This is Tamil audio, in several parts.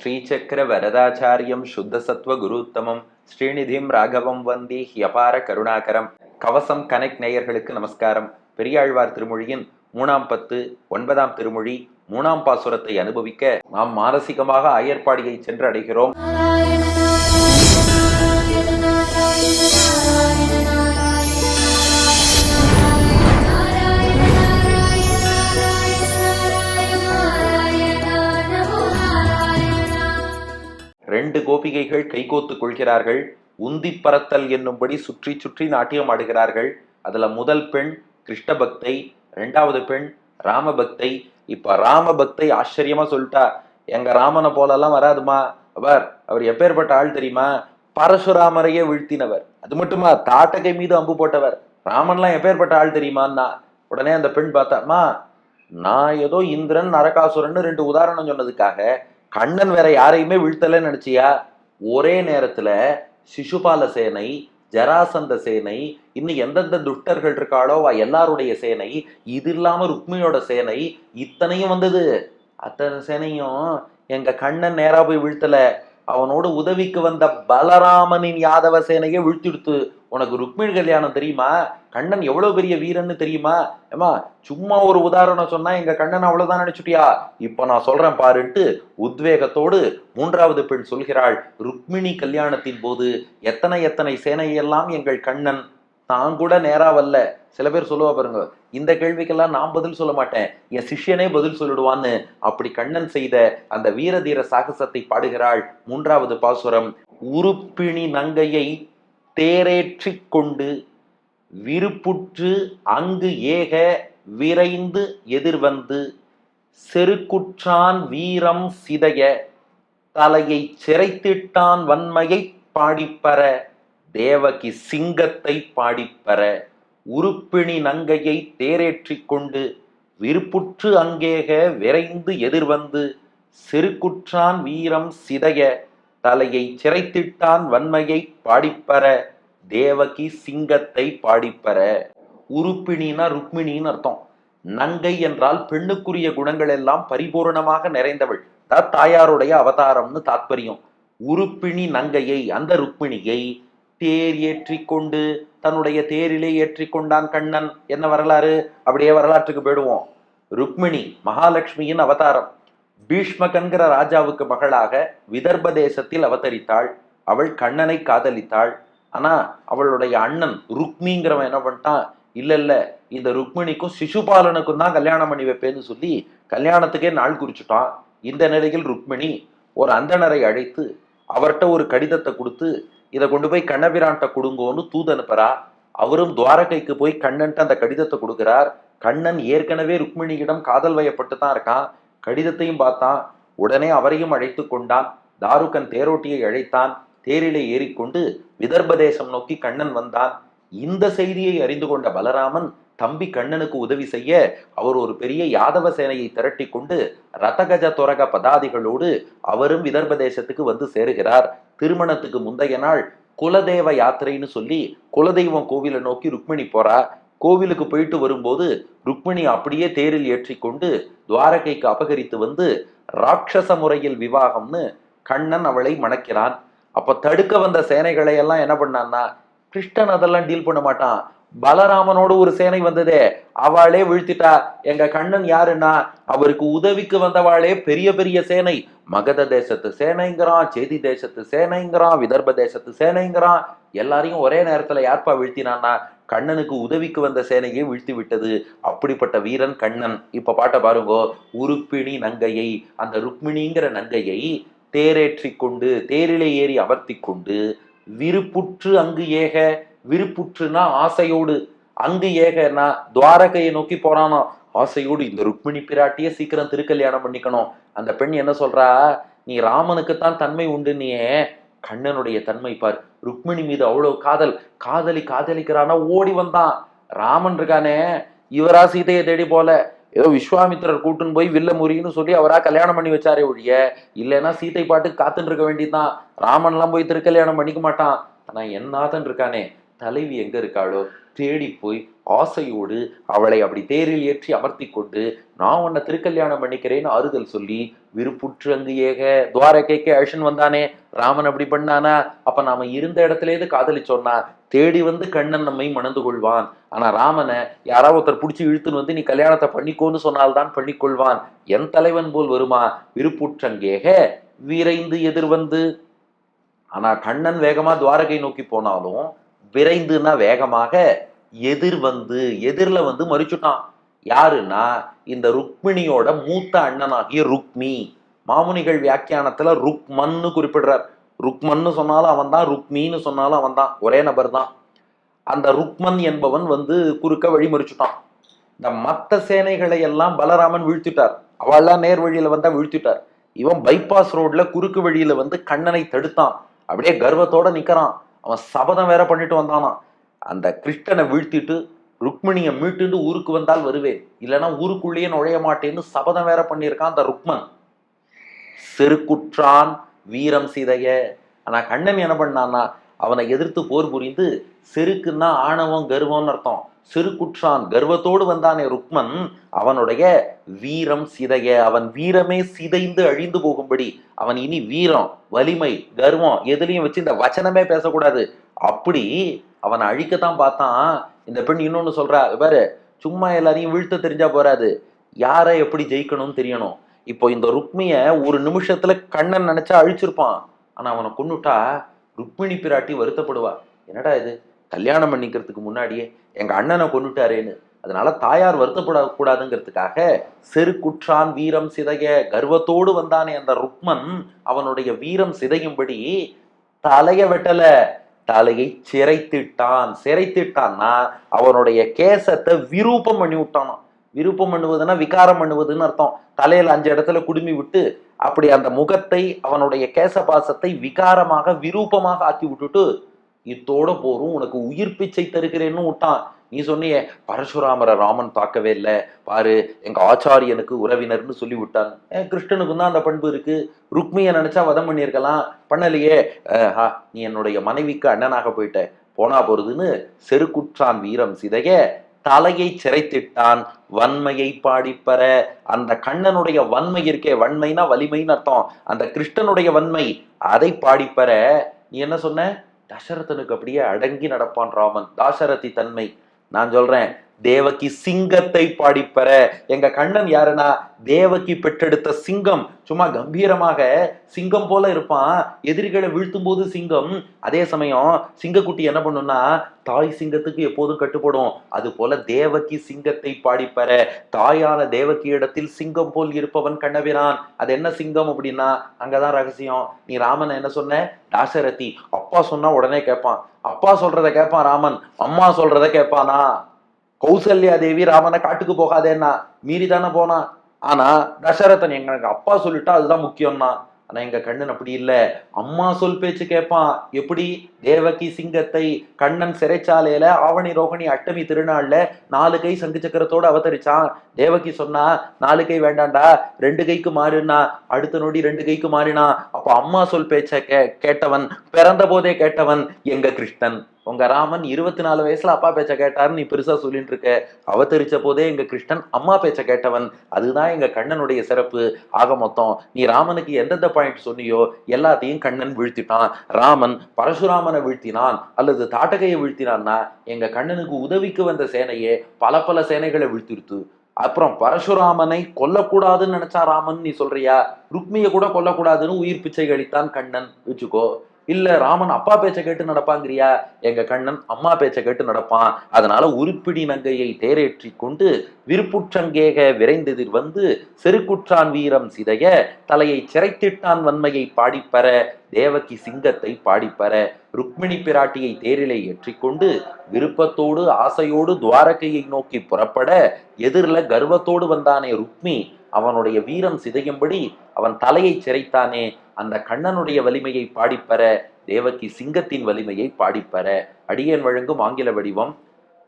ஸ்ரீசக்கர வரதாச்சாரியம் சுத்தசத்வ குருத்தமம் ஸ்ரீநிதிம் ராகவம் வந்தி ஹியபார கருணாகரம். கவசம் கனெக்ட் நேயர்களுக்கு நமஸ்காரம். பெரியாழ்வார் திருமொழியின் 3ஆம் பத்து 9ஆம் திருமொழி 3ஆம் பாசுரத்தை அனுபவிக்க நாம் மானசிகமாக ஆயர்பாடியை சென்று அடைகிறோம். ரெண்டு கோபிகைகள் கைகோத்துக் கொள்கிறார்கள். உந்தி பறத்தல் என்னும்படி சுற்றி சுற்றி நாட்டியம் ஆடுகிறார்கள். அதுல முதல் பெண் கிருஷ்ண பக்தை, ரெண்டாவது பெண் ராம பக்தை. இப்ப ராம பக்தை ஆச்சரியமா சொல்லிட்டா, எங்க ராமனை போலெல்லாம் வராதுமா, அவர் எப்பேற்பட்ட ஆள் தெரியுமா, பரசுராமரையே வீழ்த்தினவர், அது மட்டுமா தாட்டகை மீது அம்பு போட்டவர். ராமன்லாம் எப்பேற்பட்ட ஆள் தெரியுமான்னா உடனே அந்த பெண் பார்த்தாமா, நான் ஏதோ இந்திரன் நரகாசுரன் 2 உதாரணம் சொன்னதுக்காக கண்ணன் வேற யாரையுமே வீழ்த்தலன்னு நினைச்சியா? ஒரே நேரத்துல சிசுபால சேனை, ஜராசந்த சேனை, இன்னும் எந்தெந்த துஷ்டர்கள் இருக்காளோ எல்லாருடைய சேனை, இது இல்லாம ருக்மியோட சேனை, இத்தனையும் வந்தது. அத்தனை சேனையும் எங்க கண்ணன் நேரா போய் வீழ்த்தல, அவனோடு உதவிக்கு வந்த பலராமனின் யாதவ சேனையை வீழ்த்திடுத்து. உனக்கு ருக்மிணி கல்யாணம் தெரியுமா? கண்ணன் எவ்வளவு பெரிய வீரன்னு தெரியுமா? ஏமா சும்மா ஒரு உதாரணம் சொன்னா எங்க கண்ணன் அவ்வளவுதான் நினைச்சுட்டியா? இப்ப நான் சொல்றேன் பாருன்ட்டு உத்வேகத்தோடு 3வது பெண் சொல்கிறாள். ருக்மிணி கல்யாணத்தின் போது எத்தனை எத்தனை சேனையெல்லாம் எங்கள் கண்ணன் தான் கூட நேரா வரல. சில பேர் சொல்லுவா பாருங்க, இந்த கேள்விக்கெல்லாம் நான் பதில் சொல்ல மாட்டேன், என் சிஷ்யனே பதில் சொல்லிடுவான்னு. அப்படி கண்ணன் செய்த அந்த வீரதீர சாகசத்தை பாடுகிறாள். 3வது பாசுரம். உருப்பிணி நங்கையை தேரேற்றி கொண்டு விருப்புற்று அங்கு ஏக விரைந்து எதிர்வந்து செருக்குற்றான் வீரம் சிதைய தலையை சிறைத்திட்டான் வன்மையை பாடிப்பற தேவகி சிங்கத்தை பாடிப்பற. உருப்பிணி நங்கையை தேரேற்றி கொண்டு விருப்புற்று அங்கேக விரைந்து எதிர்வந்து செருக்குற்றான் வீரம் சிதைய தலையை சிறைத்திட்டான் வன்மையை பாடிப்பற தேவகி சிங்கத்தை பாடிப்பற. உருப்பிணினா ருக்மிணின்னு அர்த்தம். நங்கை என்றால் பெண்ணுக்குரிய குணங்கள் எல்லாம் பரிபூர்ணமாக நிறைந்தவள், தாயாருடைய அவதாரம்னு தாத்பரியம். உருப்பிணி நங்கையை, அந்த ருக்மிணியை தேர் ஏற்றி கொண்டு, தன்னுடைய தேரிலே ஏற்றி கொண்டான் கண்ணன். என்ன வரலாறு? அப்படியே வரலாற்றுக்கு போயிடுவோம். ருக்மிணி மகாலட்சுமியின் அவதாரம். பீஷ்மகன்கிற ராஜாவுக்கு மகளாக விதர்ப தேசத்தில் அவதரித்தாள். அவள் கண்ணனை காதலித்தாள். ஆனா அவளுடைய அண்ணன் ருக்மிங்கிறவன் என்ன பண்ணிட்டான், இல்ல இந்த ருக்மிணிக்கும் சிசுபாலனுக்கும் தான் கல்யாணம் பண்ணி வைப்பேன்னு சொல்லி கல்யாணத்துக்கே நாள் குறிச்சுட்டான். இந்த நிலையில் ருக்மிணி ஒரு அந்தணரை அழைத்து அவர்கிட்ட ஒரு கடிதத்தை கொடுத்து, இதை கொண்டு போய் கண்ணபிரான்ட்ட கொடுங்கோன்னு தூது அனுப்புறா. அவரும் துவாரகைக்கு போய் கண்ணன்ட்டு அந்த கடிதத்தை கொடுக்கிறார். கண்ணன் ஏற்கனவே ருக்மிணியிடம் காதல் வயப்பட்டு தான் இருக்கான். கடிதத்தையும் பார்த்தான். உடனே அவரையும் அழைத்து கொண்டான். தாருகன் தேரோட்டியை அழைத்தான். தேரிலே ஏறிக்கொண்டு விதர்ப தேசம் நோக்கி கண்ணன் வந்தான். இந்த செய்தியை அறிந்து கொண்ட பலராமன் தம்பி கண்ணனுக்கு உதவி செய்ய அவர் ஒரு பெரிய யாதவ சேனையை திரட்டி கொண்டு ரதகஜ துரக பதாதிகளோடு அவரும் விதர்ப தேசத்துக்கு வந்து சேருகிறார். திருமணத்துக்கு முந்தைய நாள் குலதெய்வ யாத்திரைன்னு சொல்லி குலதெய்வம் கோவிலை நோக்கி ருக்மிணி போறா. கோவிலுக்கு போயிட்டு வரும்போது ருக்மிணி அப்படியே தேரில் ஏற்றி கொண்டு துவாரகைக்கு அபகரித்து வந்து ராட்சச முறையில் விவாகம்னு கண்ணன் அவளை மணக்கிறான். அப்ப தடுக்க வந்த சேனைகளை எல்லாம் என்ன பண்ணான்னா, கிருஷ்ணன் அதெல்லாம் டீல் பண்ண மாட்டான். பலராமனோடு ஒரு சேனை வந்ததே, அவளே வீழ்த்திட்டா. எங்க கண்ணன் யாருன்னா, அவருக்கு உதவிக்கு வந்தவாளே பெரிய பெரிய சேனை. மகத தேசத்து சேனைங்கிறான், சேதி தேசத்து சேனைங்கிறான், விதர்ப தேசத்து சேனைங்கிறான். எல்லாரையும் ஒரே நேரத்துல யார்ப்பா வீழ்த்தினான்னா, கண்ணனுக்கு உதவிக்கு வந்த சேனையை வீழ்த்தி விட்டது. அப்படிப்பட்ட வீரன் கண்ணன். இப்ப பாட்ட பாருங்கோ. உருப்பிணி நங்கையை, அந்த ருக்மிணிங்கிற நங்கையை தேரேற்றி கொண்டு, தேரிலே ஏறி அமர்த்தி கொண்டு, விருப்புற்று அங்கு ஏக, விருப்புற்றுனா ஆசையோடு, அங்கு ஏகனா துவாரகையை நோக்கி போறானோ ஆசையோடு. இந்த ருக்மிணி பிராட்டிய சீக்கிரம் திருக்கல்யாணம் பண்ணிக்கணும். அந்த பெண் என்ன சொல்றா, நீ ராமனுக்குத்தான் தன்மை உண்டு, நீ கண்ணனுடைய தன்மை பார். ருக்மிணி மீது அவ்வளவு காதல், காதலிக்கிறானா ஓடி வந்தான். ராமன் இருக்கானே, இவரா சீதையை தேடி போல, ஏதோ விஸ்வாமித்திரர் கூட்டுன்னு போய் வில்ல முறின்னு சொல்லி அவரா கல்யாணம் பண்ணி வச்சாரே ஒழிய, இல்லைன்னா சீதை பாட்டுக்கு காத்துன்னு இருக்க வேண்டியதுதான். ராமன்லாம் போய் திருக்கல்யாணம் பண்ணிக்க மாட்டான். ஆனா என்னாதன் இருக்கானே, தலைவி எங்க இருக்காளோ தேடி போய் ஆசையோடு அவளை அப்படி தேரில் ஏற்றி அமர்த்தி கொண்டு நான் உன்னை திருக்கல்யாணம் பண்ணிக்கிறேன்னு ஆறுதல் சொல்லி விருப்புற்று அங்கு ஏக துவாரகைக்கு அழிச்சுன்னு வந்தானே. ராமன் அப்படி பண்ணானா? அப்ப நாம இருந்த இடத்துலேயே காதலிச்சோன்னா தேடி வந்து கண்ணன் நம்மை மணந்து கொள்வான். ஆனா ராமனை யாராவது ஒருத்தர் பிடிச்சி இழுத்துன்னு வந்து நீ கல்யாணத்தை பண்ணிக்கோன்னு சொன்னால்தான் பண்ணிக்கொள்வான். என் தலைவன் போல் வருமா? விருப்புற்றங்கேக விரைந்து எதிர்வந்து. ஆனா கண்ணன் வேகமா துவாரகை நோக்கி போனாலும் விரைந்துன்னா வேகமாக, எதிர் வந்து எதிர்ல வந்து மறிச்சுட்டான். யாருன்னா இந்த ருக்மிணியோட மூத்த அண்ணனாகிய ருக்மி. மாமுனிகள் வியாக்கியானத்துல ருக்மன்னு குறிப்பிடுறார். ருக்மன்னு சொன்னாலும் அவன் தான், ருக்மின்னு சொன்னாலும் அவன் தான், ஒரே நபர் தான். அந்த ருக்மன் என்பவன் வந்து குறுக்க வழி மறிச்சுட்டான். இந்த மத்த சேனைகளை எல்லாம் பலராமன் வீழ்த்திட்டார். அவள்லாம் நேர் வழியில வந்தா வீழ்த்திட்டார். இவன் பைபாஸ் ரோட்ல குறுக்கு வழியில வந்து கண்ணனை தடுத்தான். அப்படியே கர்வத்தோட நிக்கிறான். அவன் சபதம் வேற பண்ணிட்டு வந்தானா, அந்த கிருஷ்ணனை வீழ்த்திட்டு ருக்மிணியை மீட்டுண்டு ஊருக்கு வந்தால் வருவேன், இல்லைன்னா ஊருக்குள்ளேயே நுழைய மாட்டேன்னு சபதம் வேற பண்ணியிருக்கான் அந்த ருக்மன். செருக்குற்றான் வீரம் சிதைய. ஆனா கண்ணன் என்ன பண்ணான்னா அவனை எதிர்த்து போர் புரிந்து, செருக்குன்னா ஆணவம் கர்வம்னு அர்த்தம். செருக்குற்றான் கர்வத்தோடு வந்தானே ருக்மன், அவனுடைய வீரம் சிதைய, அவன் வீரமே சிதைந்து அழிந்து போகும்படி, அவன் இனி வீரம் வலிமை கர்வம் எதுலையும் வச்சு இந்த வச்சனமே பேசக்கூடாது, அப்படி அவனை அழிக்கத்தான் பார்த்தான். இந்த பெண் இன்னொன்னு சொல்றா, பாரு சும்மா எல்லாரையும் வீழ்த்த தெரிஞ்சா போறாது, யாரை எப்படி ஜெயிக்கணும்னு தெரியணும். இப்போ இந்த ருக்மிய ஒரு நிமிஷத்துல கண்ணன் நினைச்சா அழிச்சிருப்பான். ஆனா அவனை கொன்னுட்டா ருக்மிணி பிராட்டி வருத்தப்படுவா. என்னடா இது, கல்யாணம் பண்ணிக்கிறதுக்கு முன்னாடியே எங்க அண்ணனை கொன்னுட்டாரேன்னு. அதனால தாயார் வருத்தப்படக்கூடாதுங்கிறதுக்காக செருக்குற்றான் வீரம் சிதைய, கர்வத்தோடு வந்தானே அந்த ருக்மன், அவனுடைய வீரம் சிதையும்படி தலைய வெட்டல, தலையை சிரைத்திட்டான். சிரைத்திட்டான்னா அவனுடைய கேசத்தை விரூபம் பண்ணி விட்டானா. விருப்பம் பண்ணுவதுன்னா விகாரம் பண்ணுவதுன்னு அர்த்தம். தலையில 5 இடத்துல குடுமி விட்டு அப்படி அந்த முகத்தை, அவனுடைய கேசபாசத்தை விகாரமாக விரூபமாக ஆக்கி விட்டுட்டு, இத்தோட போரும் உனக்கு உயிர் பிச்சை தருகிறேன்னு விட்டான். நீ சொன்னியே பரசுராமரை ராமன் தாக்கவே இல்லை, பாரு எங்க ஆச்சாரியனுக்கு உறவினர்னு சொல்லி விட்டான். கிருஷ்ணனுக்கு தான் அந்த பண்பு இருக்கு. ருக்மியை நினைச்சா வதம் பண்ணியிருக்கலாம், பண்ணலையே. நீ என்னுடைய மனைவிக்கு அண்ணனாக போயிட்ட, போனா போறதுன்னு செருக்குற்றான் வீரம் சிதைய, தலையை சிரைத்திட்டான் வன்மையை பாடிப்பற. அந்த கண்ணனுடைய வன்மை இருக்கே, வன்மைனா வலிமைன்னு அர்த்தம், அந்த கிருஷ்ணனுடைய வன்மை அதை பாடிப்பற. நீ என்ன சொன்ன? தசரதனுக்கு அப்படியே அடங்கி நடப்பான் ராமன், தாசரதி தன்மை. நான் சொல்றேன் தேவகி சிங்கத்தை பாடிப்பற. எங்க கண்ணன் யாருன்னா தேவகி பெற்றெடுத்த சிங்கம். சும்மா கம்பீரமாக சிங்கம் போல இருப்பான், எதிரிகளை வீழ்த்தும் போது சிங்கம். அதே சமயம் சிங்கக்குட்டி என்ன பண்ணும்னா தாய் சிங்கத்துக்கு எப்போதும் கட்டுப்படும். அது போல தேவகி சிங்கத்தை பாடிப்பற. தாயான தேவகி இடத்தில் சிங்கம் போல் இருப்பவன் கண்ணபிரான். அது என்ன சிங்கம் அப்படின்னா அங்கதான் ரகசியம். நீ ராமன் என்ன சொன்ன? தாசரதி. அப்பா சொன்னா உடனே கேட்பான், அப்பா சொல்றத கேட்பான் ராமன், அம்மா சொல்றத கேட்பானா? கௌசல்யா தேவி ராமனை காட்டுக்கு போகாதேன்னா மீறி தானே போனா. ஆனா தசரதன் எங்களுக்கு அப்பா சொல்லிட்டா அதுதான் முக்கியம்னா. ஆனா எங்க கண்ணன் அப்படி இல்ல, அம்மா சொல் பேச்சு கேட்பான். எப்படி? தேவகி சிங்கத்தை கண்ணன் சிறைச்சாலையில ஆவணி ரோகிணி அஷ்டமி திருநாள்ல 4 கை சங்கு சக்கரத்தோடு அவதரிச்சான். தேவகி சொன்னா 4 கை வேண்டாண்டா 2 கைக்கு மாறினா, அடுத்த நொடி 2 கைக்கு மாறினா. அப்ப அம்மா சொல் பேச்ச கேட்டவன், பிறந்த போதே கேட்டவன் எங்க கிருஷ்ணன். உங்க ராமன் 24 வயசுல அப்பா பேச்ச கேட்டாருன்னு நீ பெருசா சொல்லிட்டு இருக்க, அவதரிச்ச போதே எங்க கிருஷ்ணன் அம்மா பேச்ச கேட்டவன். அதுதான் எங்க கண்ணனுடைய சிறப்பு. ஆக மொத்தம் நீ ராமனுக்கு எந்தெந்த பாயிண்ட் சொன்னியோ எல்லாத்தையும் கண்ணன் வீழ்த்திட்டான். ராமன் பரசுராமனை வீழ்த்தினான் அல்லது தாட்டகையை வீழ்த்தினான்னா எங்க கண்ணனுக்கு உதவிக்கு வந்த சேனையே பல சேனைகளை வீழ்த்திருத்து. அப்புறம் பரசுராமனை கொல்லக்கூடாதுன்னு நினைச்சா ராமன் நீ சொல்றியா? ருக்மியை கூட கொல்லக்கூடாதுன்னு உயிர் பிச்சை அளித்தான் கண்ணன் வச்சுக்கோ. இல்ல ராமன் அப்பா பேச்ச கேட்டு நடப்பாங்கிறியா? எங்க கண்ணன் அம்மா பேச்ச கேட்டு நடப்பான். அதனால உருப்பிடி நங்கையை தேரேற்றி கொண்டு விருப்புற்றங்கேக விரைந்தெதிர் வந்து செருக்குற்றான் வீரம் சிதைய, தலையை சிரைத்திட்டான் வன்மையை பாடிப்பற. தேவகி சிங்கத்தை பாடிப்பற. ருக்மிணி பிராட்டியை தேரிலை ஏற்றிக்கொண்டு விருப்பத்தோடு ஆசையோடு துவாரகையை நோக்கி புறப்பட, எதிரில கர்வத்தோடு வந்தானே ருக்மி, அவனுடைய வீரம் சிதையும்படி அவன் தலையை சிரைத்தானே, அந்த கண்ணனுடைய வலிமையை பாடிப்பற. தேவகி சிங்கத்தின் வலிமையை பாடிப்பற. அடியேன் வழங்கும் ஆங்கில வடிவம்.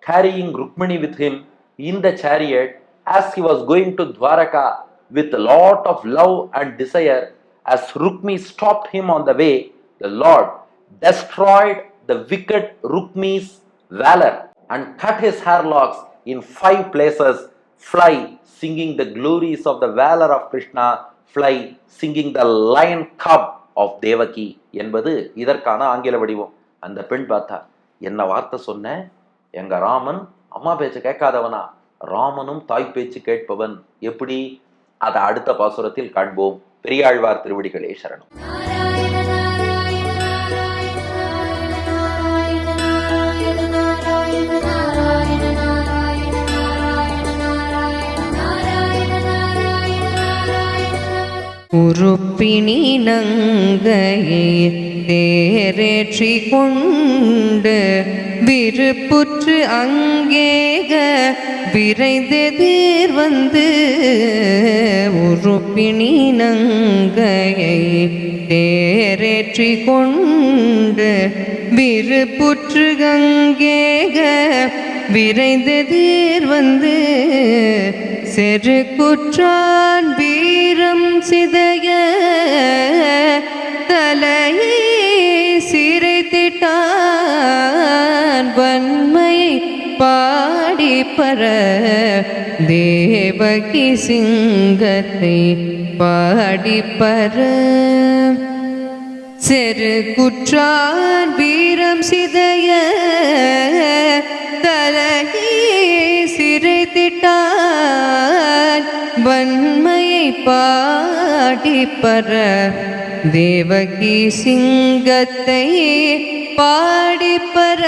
carrying Rukmini with him in the chariot as he was going to Dwaraka with a lot of love and desire, as Rukmi stopped him on the way, the Lord destroyed the wicked Rukmi's valor and cut his hair locks in 5 places, fly singing the glories of the valor of Krishna, fly singing the lion cub of Devaki என்பது இதற்கான ஆங்கில வடிவம். அந்த பெண் பார்த்தா, என்ன வார்த்தை சொன்ன, எங்க ராமன் அம்மா பேச்சு கேட்காதவனா, ராமனும் தாய் பேச்சு கேட்பவன், எப்படி, அதை அடுத்த பாசுரத்தில் காண்போம். பெரியாழ்வார் திருவடிகளே சரணம். உருப்பினி நங்கையை தேரேற்றி கொண்டு விருப்புற்று அங்கேக விரைந்தெதிர் வந்து, உருப்பினி நங்கையை தேரேற்றி கொண்டு விருப்புற்று அங்கேக விரைந்தெதிர் வந்து, செரு குற்றான் வீரம் சிதைய தலையை சிரைத்திட்டான், வன்மையை பாடி பர தேவகி சிங்கத்தை பாடி பர, செரு குற்றான் வீரம் சிதைய தலையை சிரைத்திட்டான், வன்மையை பாடி பர தேவகி சிங்கத்தை பாடி பர